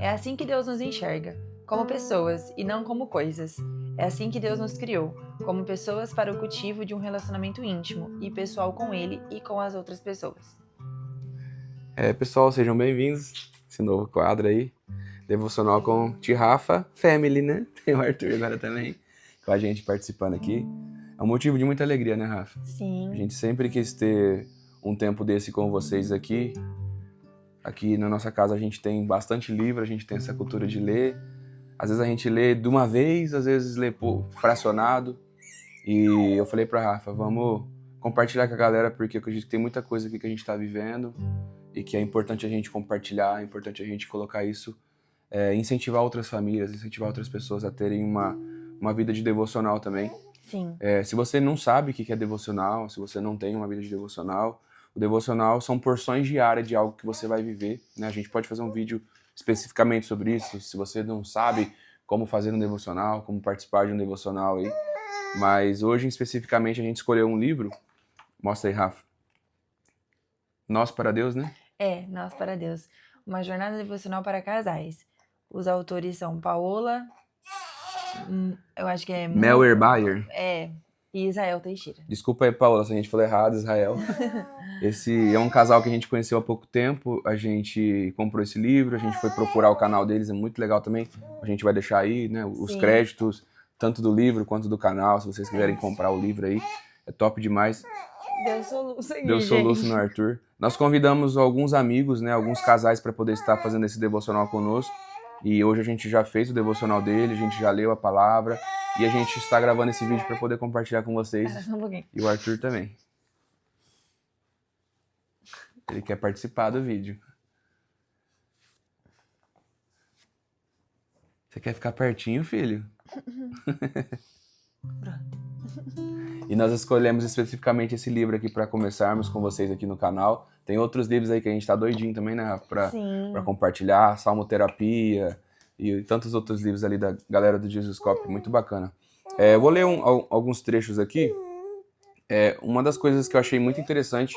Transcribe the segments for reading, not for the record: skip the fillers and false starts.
É assim que Deus nos enxerga, como pessoas e não como coisas. É assim que Deus nos criou, como pessoas para o cultivo de um relacionamento íntimo e pessoal com Ele e com as outras pessoas. Pessoal, sejam bem-vindos a esse novo quadro aí, Devocional com Tia Rafa Family, né? Tem o Arthur agora também com a gente participando aqui. É um motivo de muita alegria, né, Rafa? Sim. A gente sempre quis ter um tempo desse com vocês aqui. Aqui na nossa casa a gente tem bastante livro, a gente tem essa cultura de ler. Às vezes a gente lê de uma vez, às vezes lê fracionado. E eu falei pra Rafa, vamos compartilhar com a galera, porque eu acredito que tem muita coisa aqui que a gente tá vivendo e que é importante a gente compartilhar, é importante a gente colocar isso, incentivar outras famílias, incentivar outras pessoas a terem uma vida de devocional também. Sim. Se você não sabe o que é devocional, se você não tem uma vida de devocional, o devocional são porções diárias de algo que você vai viver, né? A gente pode fazer um vídeo especificamente sobre isso, se você não sabe como fazer um devocional, como participar de um devocional aí. Mas hoje, especificamente, a gente escolheu um livro. Mostra aí, Rafa. Nós para Deus, né? Nós para Deus. Uma jornada devocional para casais. Os autores são Paola, eu acho que é... Melwer Bayer. E Israel Teixeira. Desculpa aí, Paola, se a gente falou errado, Israel. Esse é um casal que a gente conheceu há pouco tempo, a gente comprou esse livro, a gente foi procurar o canal deles, é muito legal também. A gente vai deixar aí, né, os créditos, tanto do livro quanto do canal, se vocês quiserem comprar o livro aí, é top demais. Deu soluço aqui, Deu soluço gente. no Arthur. Nós convidamos alguns amigos, né, alguns casais para poder estar fazendo esse devocional conosco. E hoje a gente já fez o devocional dele, a gente já leu a palavra e a gente está gravando esse vídeo para poder compartilhar com vocês. Espera só um pouquinho. E o Arthur também. Ele quer participar do vídeo. Você quer ficar pertinho, filho? E nós escolhemos especificamente esse livro aqui para começarmos com vocês aqui no canal. Tem outros livros aí que a gente tá doidinho também, né, Rafa? Pra compartilhar, Salmoterapia e tantos outros livros ali da galera do Jesuscope, muito bacana. Eu vou ler alguns trechos aqui. Uma das coisas que eu achei muito interessante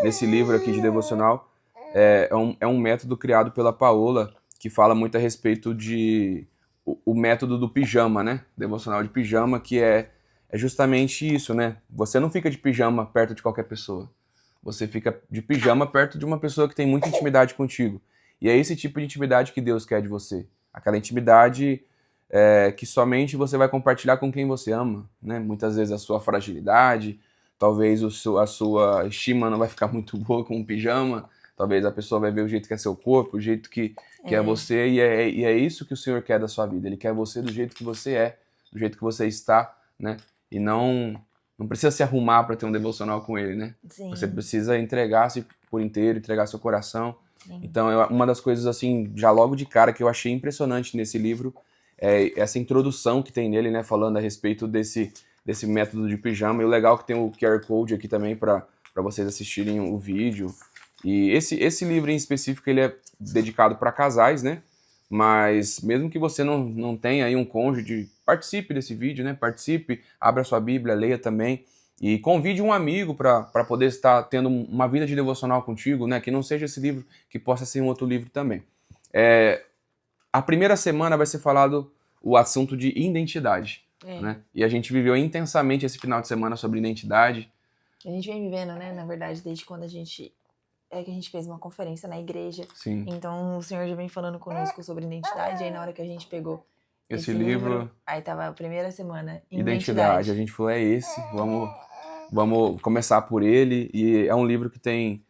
nesse livro aqui de devocional é um método criado pela Paola, que fala muito a respeito de o método do pijama, né? Devocional de pijama, que é justamente isso, né? Você não fica de pijama perto de qualquer pessoa. Você fica de pijama perto de uma pessoa que tem muita intimidade contigo. E é esse tipo de intimidade que Deus quer de você. Aquela intimidade que somente você vai compartilhar com quem você ama, né? Muitas vezes a sua fragilidade, talvez a sua estima não vai ficar muito boa com um pijama, talvez a pessoa vai ver o jeito que é seu corpo, o jeito que é você, e é isso que o Senhor quer da sua vida. Ele quer você do jeito que você é, do jeito que você está, né? E não precisa se arrumar para ter um devocional com Ele, né? Sim. Você precisa entregar-se por inteiro, entregar seu coração. Sim. Então, uma das coisas, assim, já logo de cara, que eu achei impressionante nesse livro, é essa introdução que tem nele, né? Falando a respeito desse método de pijama. E o legal é que tem o QR Code aqui também para vocês assistirem o vídeo. E esse livro em específico, ele é dedicado para casais, né? Mas mesmo que você não tenha aí um cônjuge, participe desse vídeo, né? Participe, abra sua Bíblia, leia também. E convide um amigo para poder estar tendo uma vida de devocional contigo, né? Que não seja esse livro, que possa ser um outro livro também. A primeira semana vai ser falado o assunto de identidade, né? E a gente viveu intensamente esse final de semana sobre identidade. A gente vem vivendo, né? Na verdade, desde quando a gente fez uma conferência na igreja. Sim. Então o Senhor já vem falando conosco sobre identidade. Aí na hora que a gente pegou esse livro, aí tava a primeira semana, identidade. A gente falou, esse, vamos começar por ele. E é um livro que tem...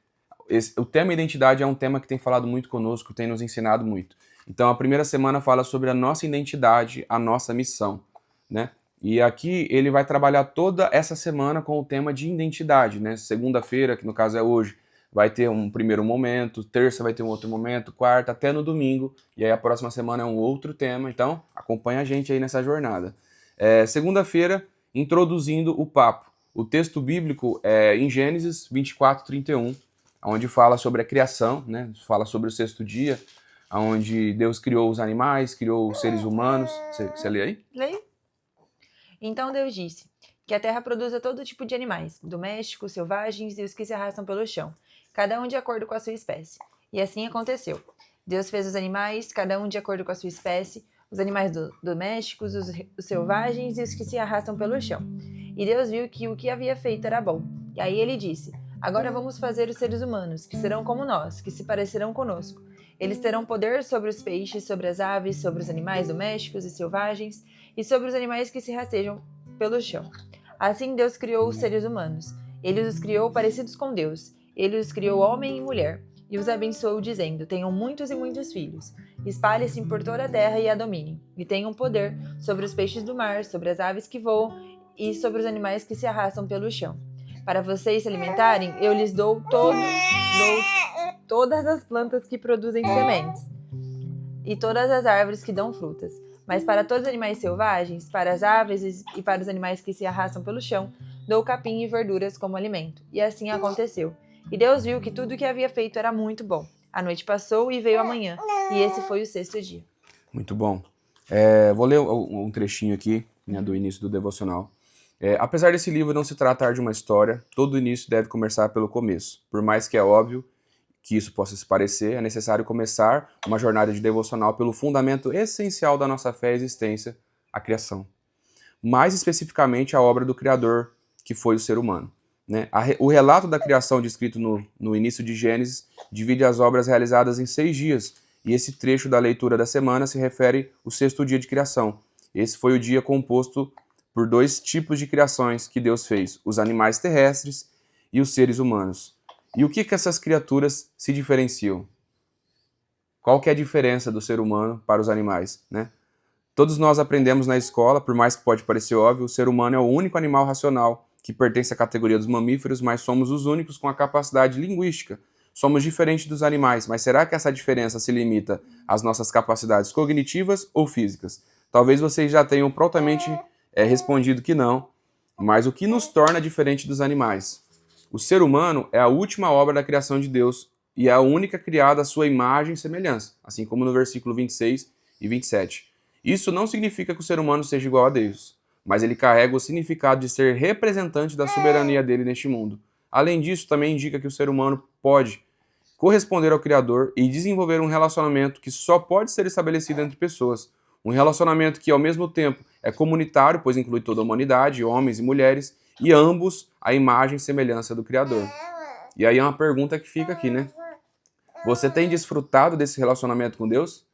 o tema identidade é um tema que tem falado muito conosco, tem nos ensinado muito. Então a primeira semana fala sobre a nossa identidade, a nossa missão, né? E aqui ele vai trabalhar toda essa semana com o tema de identidade, né? Segunda-feira, que no caso é hoje, vai ter um primeiro momento, terça vai ter um outro momento, quarta, até no domingo, e aí a próxima semana é um outro tema, então acompanha a gente aí nessa jornada. Segunda-feira, introduzindo o papo. O texto bíblico é em Gênesis 24:31, onde fala sobre a criação, né? Fala sobre o sexto dia, onde Deus criou os animais, criou os seres humanos. Você lê aí? Leio. Então Deus disse que a terra produza todo tipo de animais, domésticos, selvagens e os que se arrastam pelo chão, cada um de acordo com a sua espécie. E assim aconteceu. Deus fez os animais, cada um de acordo com a sua espécie, os animais domésticos, os selvagens e os que se arrastam pelo chão. E Deus viu que o que havia feito era bom. E aí ele disse: agora vamos fazer os seres humanos, que serão como nós, que se parecerão conosco. Eles terão poder sobre os peixes, sobre as aves, sobre os animais domésticos e selvagens, e sobre os animais que se rastejam pelo chão. Assim Deus criou os seres humanos. Ele os criou parecidos com Deus. Ele os criou homem e mulher, e os abençoou, dizendo: tenham muitos e muitos filhos. Espalhem-se por toda a terra e a dominem, e tenham poder sobre os peixes do mar, sobre as aves que voam, e sobre os animais que se arrastam pelo chão. Para vocês se alimentarem, eu lhes dou todas as plantas que produzem sementes, e todas as árvores que dão frutas. Mas para todos os animais selvagens, para as aves e para os animais que se arrastam pelo chão, dou capim e verduras como alimento. E assim aconteceu. E Deus viu que tudo o que havia feito era muito bom. A noite passou e veio a manhã, e esse foi o 6º dia. Muito bom. Vou ler um trechinho aqui, né, do início do devocional. Apesar desse livro não se tratar de uma história, todo início deve começar pelo começo. Por mais que é óbvio que isso possa se parecer, é necessário começar uma jornada de devocional pelo fundamento essencial da nossa fé e existência, a criação. Mais especificamente, a obra do Criador, que foi o ser humano. Né? O relato da criação descrito no início de Gênesis divide as obras realizadas em 6 dias, e esse trecho da leitura da semana se refere ao 6º dia de criação. Esse foi o dia composto por 2 tipos de criações que Deus fez, os animais terrestres e os seres humanos. E o que essas criaturas se diferenciam? Qual que é a diferença do ser humano para os animais, né? Todos nós aprendemos na escola, por mais que pode parecer óbvio, o ser humano é o único animal racional que pertence à categoria dos mamíferos, mas somos os únicos com a capacidade linguística. Somos diferentes dos animais, mas será que essa diferença se limita às nossas capacidades cognitivas ou físicas? Talvez vocês já tenham prontamente respondido que não, mas o que nos torna diferente dos animais? O ser humano é a última obra da criação de Deus e é a única criada à sua imagem e semelhança, assim como no versículo 26 e 27. Isso não significa que o ser humano seja igual a Deus, mas ele carrega o significado de ser representante da soberania dele neste mundo. Além disso, também indica que o ser humano pode corresponder ao Criador e desenvolver um relacionamento que só pode ser estabelecido entre pessoas. Um relacionamento que, ao mesmo tempo, é comunitário, pois inclui toda a humanidade, homens e mulheres, e ambos a imagem e semelhança do Criador. E aí é uma pergunta que fica aqui, né? Você tem desfrutado desse relacionamento com Deus?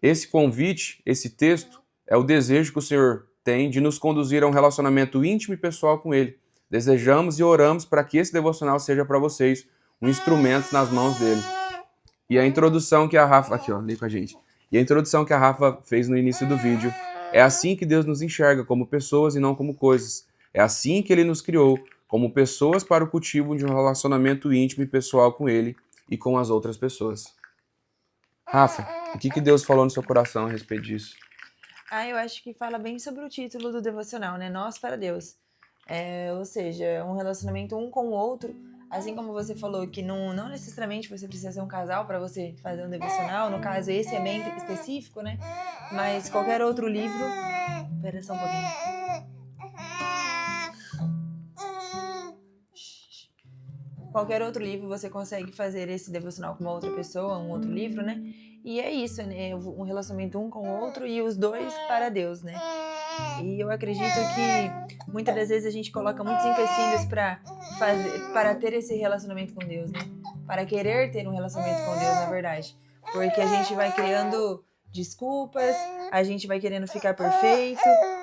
Esse convite, esse texto, é o desejo que o Senhor tem de nos conduzir a um relacionamento íntimo e pessoal com Ele. Desejamos e oramos para que esse devocional seja para vocês um instrumento nas mãos dele. E a introdução que a Rafa... Aqui, ó, lê com a gente. E a introdução que a Rafa fez no início do vídeo. É assim que Deus nos enxerga, como pessoas e não como coisas. É assim que Ele nos criou, como pessoas para o cultivo de um relacionamento íntimo e pessoal com Ele e com as outras pessoas. Rafa, o que Deus falou no seu coração a respeito disso? Eu acho que fala bem sobre o título do devocional, né? Nós para Deus. Ou seja, um relacionamento um com o outro. Assim como você falou que não necessariamente você precisa ser um casal para você fazer um devocional. No caso, esse é bem específico, né? Mas qualquer outro livro... Espera só um pouquinho. Qualquer outro livro você consegue fazer esse devocional com uma outra pessoa, um outro livro, né? E é isso, né? Um relacionamento um com o outro e os dois para Deus, né? E eu acredito que muitas das vezes a gente coloca muitos empecilhos para ter esse relacionamento com Deus, né? Para querer ter um relacionamento com Deus, na verdade. Porque a gente vai criando desculpas, a gente vai querendo ficar perfeito,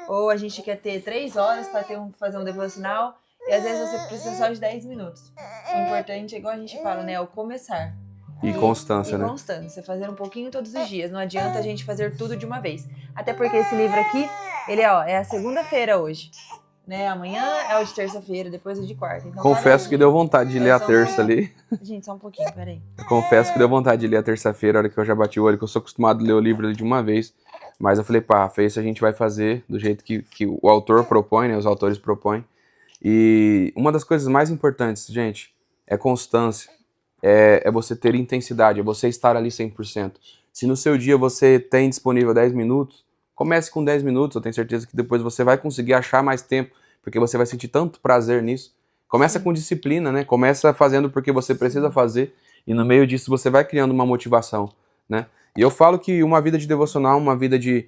ou a gente quer ter 3 horas para fazer um devocional, e às vezes você precisa só de 10 minutos. O importante é, igual a gente fala, né? É o começar. E constância, né? E constância, fazer um pouquinho todos os dias. Não adianta a gente fazer tudo de uma vez. Até porque esse livro aqui, ele é a segunda-feira hoje. Né? Amanhã é o de terça-feira, depois o de quarta. Então, confesso que deu vontade de ler a terça ali. Gente, só um pouquinho, peraí. Eu confesso que deu vontade de ler a terça-feira, a hora que eu já bati o olho, que eu sou acostumado a ler o livro de uma vez. Mas eu falei, pá, Rafa, isso a gente vai fazer do jeito que o autor propõe, né? Os autores propõem. E uma das coisas mais importantes, gente, é constância. É você ter intensidade, é você estar ali 100%. Se no seu dia você tem disponível 10 minutos, comece com 10 minutos, eu tenho certeza que depois você vai conseguir achar mais tempo, porque você vai sentir tanto prazer nisso. Começa com disciplina, né? Começa fazendo porque você precisa fazer. E no meio disso você vai criando uma motivação, né? E eu falo que uma vida de devocional, uma vida de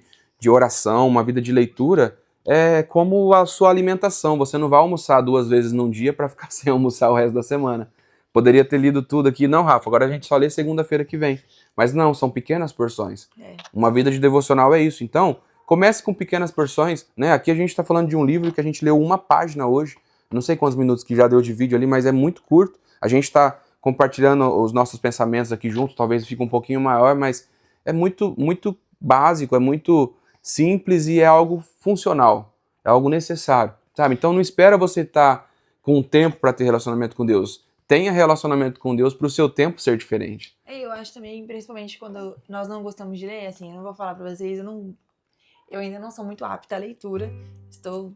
oração, uma vida de leitura é como a sua alimentação. Você não vai almoçar 2 vezes num dia para ficar sem almoçar o resto da semana. Poderia ter lido tudo aqui. Não, Rafa, agora a gente só lê segunda-feira que vem. Mas não, são pequenas porções. Uma vida de devocional é isso. Então, comece com pequenas porções, né? Aqui a gente está falando de um livro que a gente leu 1 página hoje. Não sei quantos minutos que já deu de vídeo ali, mas é muito curto. A gente está compartilhando os nossos pensamentos aqui juntos, talvez fique um pouquinho maior, mas é muito, muito básico, é muito simples e é algo funcional, é algo necessário, sabe? Então não espera você estar com tempo para ter relacionamento com Deus. Tenha relacionamento com Deus para o seu tempo ser diferente. Eu acho também, principalmente quando nós não gostamos de ler, assim, eu não vou falar para vocês, eu ainda não sou muito apta à leitura, estou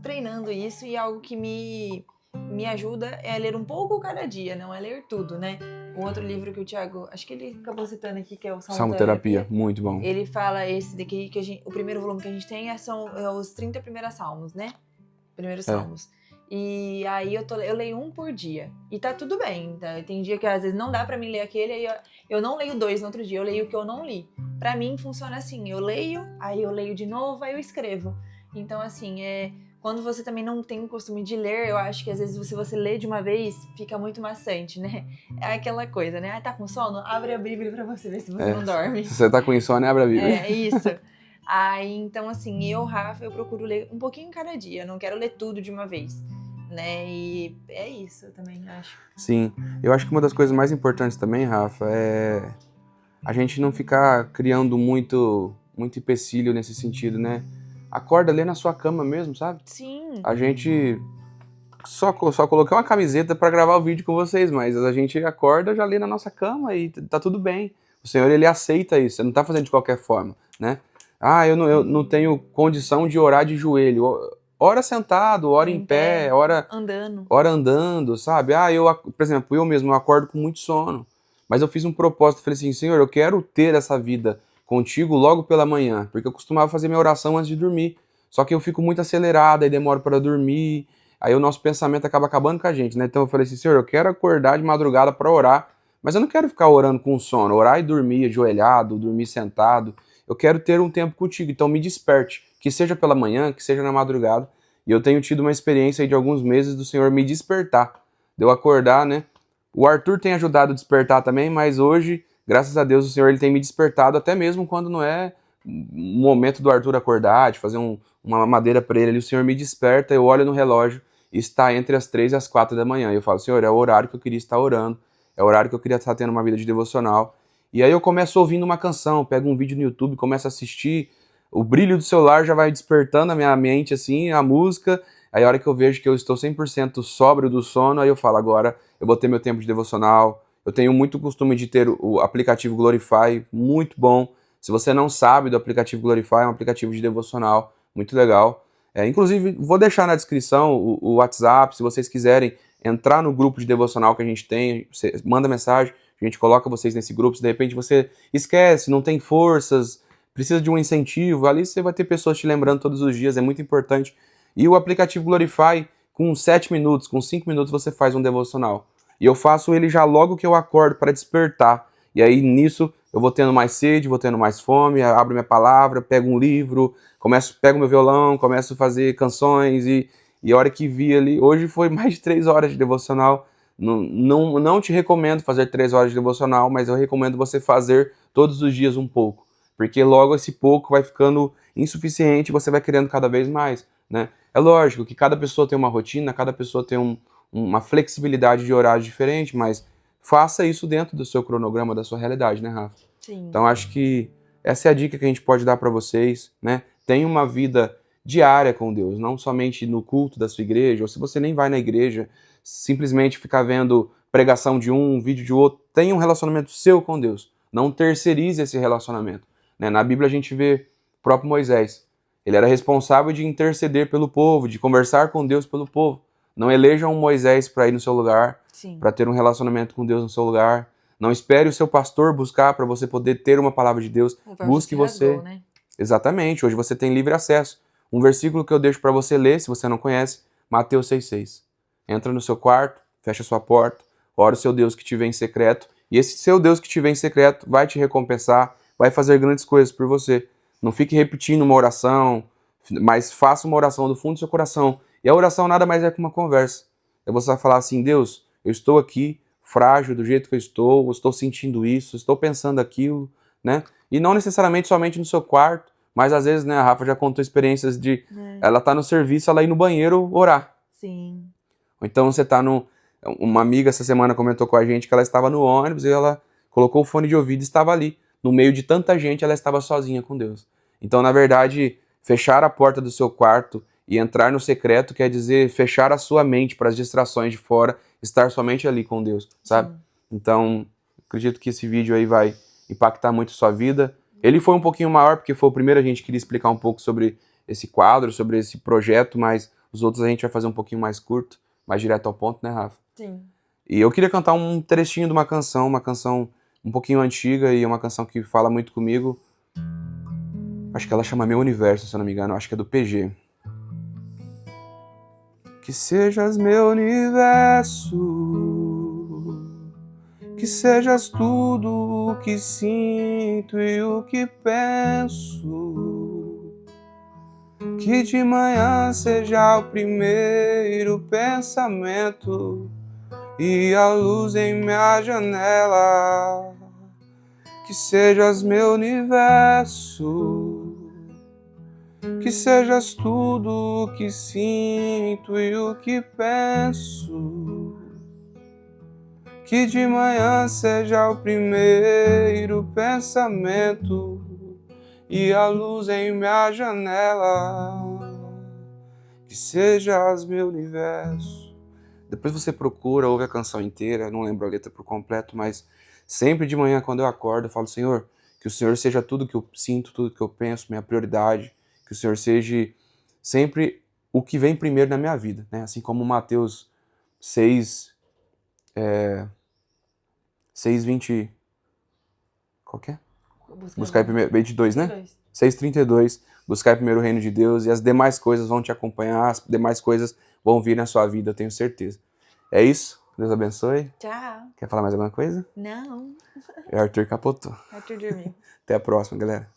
treinando isso e algo que me ajuda é ler um pouco cada dia, não é ler tudo, né? Um outro livro que o Thiago, acho que ele acabou citando aqui, que é o Salmo Terapia, muito bom. Ele fala esse daqui, que o primeiro volume que a gente tem são os 30 primeiros salmos, né? Primeiros salmos. E aí eu leio 1 por dia. E tá tudo bem. Tá? Tem dia que às vezes não dá pra mim ler aquele, aí eu não leio 2 no outro dia, eu leio o que eu não li. Pra mim funciona assim, eu leio, aí eu leio de novo, aí eu escrevo. Então assim, quando você também não tem o costume de ler, eu acho que às vezes se você lê de uma vez, fica muito maçante, né? É aquela coisa, né? Ah, tá com sono? Abre a Bíblia pra você ver se você não dorme. Se você tá com insônia, abre a Bíblia. É isso. Aí, então assim, Rafa, eu procuro ler um pouquinho cada dia, eu não quero ler tudo de uma vez, né? E é isso, eu também acho. Sim, eu acho que uma das coisas mais importantes também, Rafa, é a gente não ficar criando muito empecilho nesse sentido, né? Acorda, lê na sua cama mesmo, sabe? Sim. A gente só coloquei uma camiseta para gravar o vídeo com vocês, mas a gente acorda, já lê na nossa cama e tá tudo bem. O Senhor, ele aceita isso, você não tá fazendo de qualquer forma, né? Ah, eu não tenho condição de orar de joelho. Ora sentado, ora em pé, ora andando, sabe? Por exemplo, eu mesmo acordo com muito sono, mas eu fiz um propósito, falei assim, Senhor, eu quero ter essa vida contigo logo pela manhã, porque eu costumava fazer minha oração antes de dormir, só que eu fico muito acelerado, aí demoro para dormir, aí o nosso pensamento acaba acabando com a gente, né? Então eu falei assim, Senhor, eu quero acordar de madrugada para orar, mas eu não quero ficar orando com sono, orar e dormir ajoelhado, dormir sentado. Eu quero ter um tempo contigo, então me desperte, que seja pela manhã, que seja na madrugada. E eu tenho tido uma experiência aí de alguns meses do Senhor me despertar, de eu acordar, né? O Arthur tem ajudado a despertar também, mas hoje, graças a Deus, o Senhor ele tem me despertado, até mesmo quando não é o momento do Arthur acordar, de fazer uma madeira para ele ali, o Senhor me desperta, eu olho no relógio e está entre as 3 e as 4 da manhã. E eu falo, Senhor, é o horário que eu queria estar orando, é o horário que eu queria estar tendo uma vida de devocional. E aí eu começo ouvindo uma canção, pego um vídeo no YouTube, começo a assistir, o brilho do celular já vai despertando a minha mente, assim, a música, aí a hora que eu vejo que eu estou 100% sóbrio do sono, aí eu falo, agora eu vou ter meu tempo de devocional. Eu tenho muito costume de ter o aplicativo Glorify, muito bom. Se você não sabe do aplicativo Glorify, é um aplicativo de devocional, muito legal. Inclusive, vou deixar na descrição o WhatsApp, se vocês quiserem entrar no grupo de devocional que a gente tem, você manda mensagem, a gente coloca vocês nesse grupo, se de repente você esquece, não tem forças, precisa de um incentivo, ali você vai ter pessoas te lembrando todos os dias, é muito importante. E o aplicativo Glorify, com 7 minutos, com 5 minutos você faz um devocional. E eu faço ele já logo que eu acordo para despertar. E aí nisso eu vou tendo mais sede, vou tendo mais fome, abro minha palavra, pego um livro, pego meu violão, começo a fazer canções e a hora que vi ali, hoje foi mais de 3 horas de devocional. Não te recomendo fazer 3 horas de devocional, mas eu recomendo você fazer todos os dias um pouco, porque logo esse pouco vai ficando insuficiente e você vai querendo cada vez mais, né? É lógico que cada pessoa tem uma rotina, cada pessoa tem uma flexibilidade de horário diferente, mas faça isso dentro do seu cronograma, da sua realidade, né, Rafa? Sim. Então acho que essa é a dica que a gente pode dar para vocês, né? Tenha uma vida diária com Deus, não somente no culto da sua igreja, ou se você nem vai na igreja, simplesmente ficar vendo pregação de um, vídeo de outro. Tenha um relacionamento seu com Deus, não terceirize esse relacionamento, né? Na Bíblia a gente vê o próprio Moisés, ele era responsável de interceder pelo povo, de conversar com Deus pelo povo. Não eleja um Moisés para ir no seu lugar, para ter um relacionamento com Deus no seu lugar. Não espere o seu pastor buscar para você poder ter uma palavra de Deus. Busque você. Rasgou, né? Exatamente, hoje você tem livre acesso. Um versículo que eu deixo para você ler, se você não conhece, Mateus 6,6. Entra no seu quarto, fecha sua porta, ora o seu Deus que te vê em secreto, E esse seu Deus que te vê em secreto vai te recompensar, vai fazer grandes coisas por você. Não fique repetindo uma oração, mas faça uma oração do fundo do seu coração. E a oração nada mais é que uma conversa. É você falar assim, Deus, eu estou aqui, frágil do jeito que eu estou sentindo isso, estou pensando aquilo, né? E não necessariamente somente no seu quarto, mas às vezes, né, a Rafa já contou experiências de ela tá no serviço, ela ir no banheiro orar. Sim. Ou então você tá no... Uma amiga essa semana comentou com a gente que ela estava no ônibus e ela colocou o fone de ouvido e estava ali. No meio de tanta gente, ela estava sozinha com Deus. Então, na verdade, fechar a porta do seu quarto e entrar no secreto quer dizer fechar a sua mente para as distrações de fora, estar somente ali com Deus, sabe? Então, acredito que esse vídeo aí vai impactar muito a sua vida. Ele foi um pouquinho maior, porque foi o primeiro, a gente queria explicar um pouco sobre esse quadro, sobre esse projeto, mas os outros a gente vai fazer um pouquinho mais curto, mais direto ao ponto, né, Rafa? Sim. E eu queria cantar um trechinho de uma canção um pouquinho antiga e uma canção que fala muito comigo. Acho que ela chama Meu Universo, se eu não me engano, acho que é do PG. Que sejas meu universo, que sejas tudo o que sinto e o que penso, que de manhã seja o primeiro pensamento e a luz em minha janela, que sejas meu universo, que sejas tudo o que sinto e o que penso, que de manhã seja o primeiro pensamento e a luz em minha janela, que sejas meu universo. Depois você procura, ouve a canção inteira, não lembro a letra por completo, mas sempre de manhã quando eu acordo eu falo, Senhor, que o Senhor seja tudo que eu sinto, tudo que eu penso, minha prioridade, que o Senhor seja sempre o que vem primeiro na minha vida, né? Assim como Mateus 6:20, qual que é? Buscar primeiro, 22, né? 6:32, buscar primeiro o reino de Deus e as demais coisas vão te acompanhar, as demais coisas vão vir na sua vida, eu tenho certeza. É isso, Deus abençoe. Tchau. Quer falar mais alguma coisa? Não. É Arthur capotou. Arthur dormiu. Até a próxima, galera.